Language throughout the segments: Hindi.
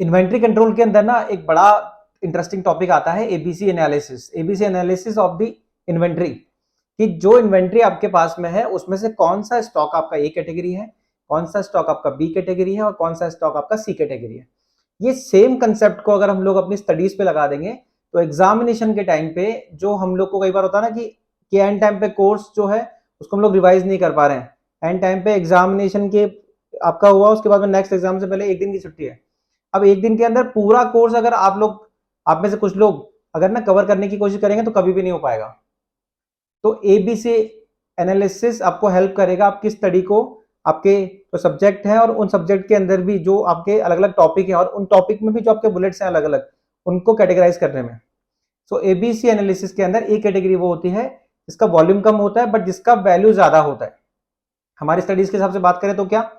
इन्वेंट्री कंट्रोल के अंदर ना एक बड़ा इंटरेस्टिंग टॉपिक आता है ABC analysis of the inventory, कि जो इन्वेंट्री आपके पास में है उसमें से कौन सा स्टॉक आपका ए कैटेगरी है, कौन सा स्टॉक आपका बी कैटेगरी है और कौन सा स्टॉक आपका सी कैटेगरी है। ये सेम कंसेप्ट को अगर हम लोग अपनी स्टडीज पे लगा देंगे तो एग्जामिनेशन के टाइम पे जो हम लोग को कई बार होता है ना कि एंड टाइम पे कोर्स जो है उसको हम लोग रिवाइज नहीं कर पा रहे हैं, एंड टाइम पे एग्जामिनेशन के आपका हुआ उसके बाद में नेक्स्ट एग्जाम से पहले एक दिन की छुट्टी है। अब एक दिन के अंदर पूरा कोर्स अगर आप में से कुछ लोग अगर ना कवर करने की कोशिश करेंगे तो कभी भी नहीं हो पाएगा। तो एबीसी एनालिसिस आपको हेल्प करेगा आपकी स्टडी को, आपके जो सब्जेक्ट है और उन सब्जेक्ट के अंदर भी जो आपके अलग अलग टॉपिक है और उन टॉपिक में भी जो आपके बुलेट्स हैं अलग अलग, उनको कैटेगराइज करने में। सो एबीसी एनालिसिस के अंदर ए कैटेगरी वो होती है जिसका वॉल्यूम कम होता है बट जिसका वैल्यू ज्यादा होता है। हमारी स्टडीज के हिसाब से बात करें तो क्या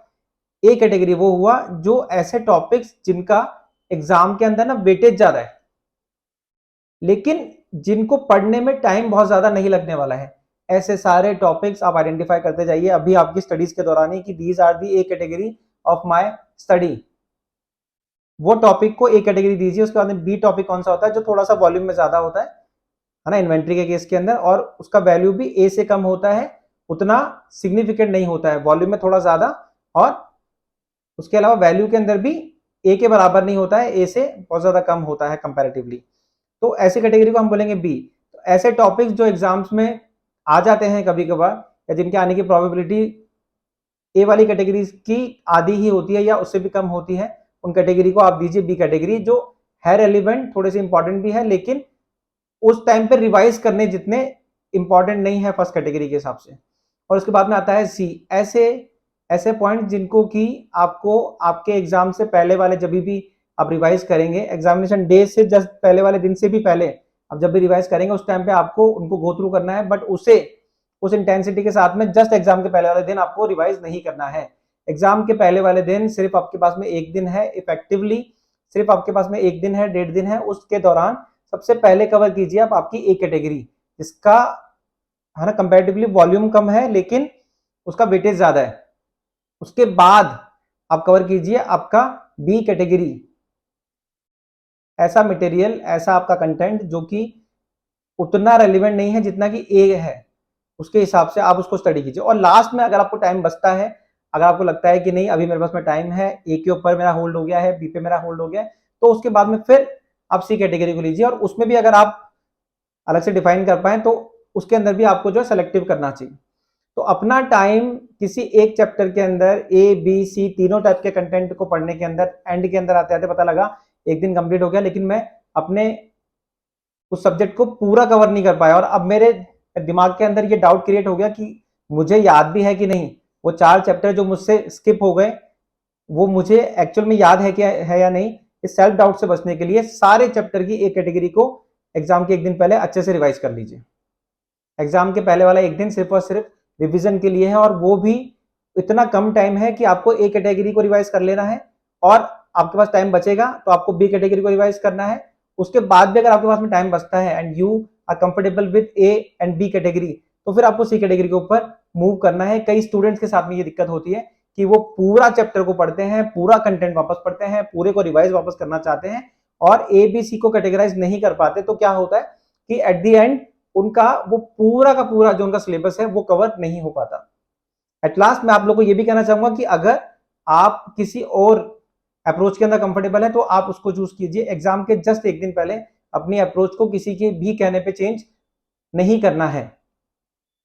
ए कैटेगरी वो हुआ जो ऐसे टॉपिक्स जिनका एग्जाम के अंदर ना वेटेज ज्यादा है लेकिन जिनको पढ़ने में टाइम बहुत ज्यादा नहीं लगने वाला है, ऐसे सारे टॉपिक्स आप आइडेंटिफाई करते जाइए अभी आपकी स्टडीज के दौरान ही कि these are the A category of my study. वो टॉपिक को ए कैटेगरी दीजिए, उसके बाद में बी टॉपिक कौन सा होता है जो थोड़ा सा वॉल्यूम में ज्यादा होता है ना इन्वेंट्री के केस के अंदर, और उसका वैल्यू भी ए से कम होता है, उतना सिग्निफिकेंट नहीं होता है, वॉल्यूम में थोड़ा ज्यादा और उसके अलावा वैल्यू के अंदर भी ए के बराबर नहीं होता है, ए से बहुत ज्यादा कम होता है कंपैरेटिवली। तो ऐसी कैटेगरी को हम बोलेंगे बी। तो ऐसे टॉपिक्स जो एग्जाम्स में आ जाते हैं कभी कभार या जिनके आने की प्रोबेबिलिटी ए वाली कैटेगरी की आधी ही होती है या उससे भी कम होती है, उन कैटेगरी को आप दीजिए बी कैटेगरी, जो है रेलिवेंट, थोड़े से इंपॉर्टेंट भी है लेकिन उस टाइम पे रिवाइज करने जितने इंपॉर्टेंट नहीं है फर्स्ट कैटेगरी के हिसाब से। और उसके बाद में आता है सी, ऐसे पॉइंट जिनको कि आपको आपके एग्जाम से पहले वाले जब भी आप रिवाइज करेंगे, एग्जामिनेशन डे से जस्ट पहले वाले दिन से भी पहले अब जब भी रिवाइज करेंगे उस टाइम पे आपको उनको गो थ्रू करना है, बट उसे उस इंटेंसिटी के साथ में जस्ट एग्जाम के पहले वाले दिन आपको रिवाइज नहीं करना है। एग्जाम के पहले वाले दिन सिर्फ आपके पास में एक दिन है, इफेक्टिवली सिर्फ आपके पास में एक दिन है, 1.5 दिन है, उसके दौरान सबसे पहले कवर कीजिए आप आपकी ए कैटेगरी जिसका है ना कंपैरेटिवली वॉल्यूम कम है लेकिन उसका वेटेज ज्यादा है। उसके बाद आप कवर कीजिए आपका बी कैटेगरी, ऐसा मटेरियल, ऐसा आपका कंटेंट जो कि उतना रेलिवेंट नहीं है जितना कि ए है, उसके हिसाब से आप उसको स्टडी कीजिए। और लास्ट में अगर आपको टाइम बचता है, अगर आपको लगता है कि नहीं अभी मेरे पास में टाइम है, ए के ऊपर मेरा होल्ड हो गया है, बी पे मेरा होल्ड हो गया है, तो उसके बाद में फिर आप सी कैटेगरी को लीजिए और उसमें भी अगर आप अलग से डिफाइन कर पाए तो उसके अंदर भी आपको जो है सेलेक्टिव करना चाहिए। तो अपना टाइम किसी एक चैप्टर के अंदर ए बी सी तीनों टाइप के कंटेंट को पढ़ने के अंदर एंड के अंदर आते आते पता लगा एक दिन कंप्लीट हो गया लेकिन मैं अपने उस सब्जेक्ट को पूरा कवर नहीं कर पाया और अब मेरे दिमाग के अंदर ये डाउट क्रिएट हो गया कि मुझे याद भी है कि नहीं, वो 4 चैप्टर जो मुझसे स्किप हो गए वो मुझे एक्चुअल में याद है क्या है या नहीं। इस सेल्फ डाउट से बचने के लिए सारे चैप्टर की एक कैटेगरी को एग्जाम के एक दिन पहले अच्छे से रिवाइज कर लीजिए। एग्जाम के पहले वाला एक दिन सिर्फ और सिर्फ रिवीजन के लिए है और वो भी इतना कम टाइम है कि आपको ए कैटेगरी को रिवाइज कर लेना है और आपके पास टाइम बचेगा तो आपको बी कैटेगरी को रिवाइज करना है। उसके बाद भी अगर आपके पास में टाइम बचता है and you are comfortable with A and B category तो फिर आपको सी कैटेगरी के ऊपर मूव करना है। कई स्टूडेंट्स के साथ में ये दिक्कत होती है कि वो पूरा चैप्टर को पढ़ते हैं, पूरा कंटेंट वापस पढ़ते हैं, पूरे को रिवाइज वापस करना चाहते हैं और ए बी सी को कैटेगराइज नहीं कर पाते, तो क्या होता है कि एट द एंड उनका वो पूरा का पूरा जो उनका सिलेबस है वो कवर नहीं हो पाता। एट लास्ट मैं आप लोगों को ये भी कहना चाहूंगा कि अगर आप किसी और अप्रोच के अंदर कंफर्टेबल है तो आप उसको चूज कीजिए। एग्जाम के जस्ट एक दिन पहले अपनी अप्रोच को किसी के भी कहने पे चेंज नहीं करना है।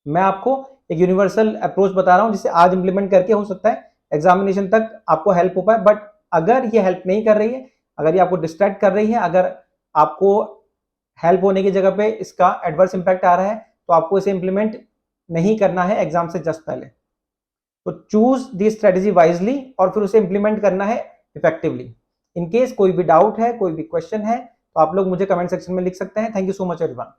मैं आपको एक यूनिवर्सल अप्रोच बता रहा हूं जिसे आज इंप्लीमेंट करके हो सकता है एग्जामिनेशन तक आपको हेल्प हो पाए, बट अगर ये हेल्प नहीं कर रही है, अगर ये आपको डिस्ट्रैक्ट कर रही है, अगर आपको हेल्प होने की जगह पे इसका एडवर्स इंपैक्ट आ रहा है तो आपको इसे इंप्लीमेंट नहीं करना है एग्जाम से जस्ट पहले। तो चूज दी स्ट्रेटेजी वाइजली और फिर उसे इंप्लीमेंट करना है इफेक्टिवली। इन केस कोई भी डाउट है, कोई भी क्वेश्चन है तो आप लोग मुझे कमेंट सेक्शन में लिख सकते हैं। Thank you so much everyone.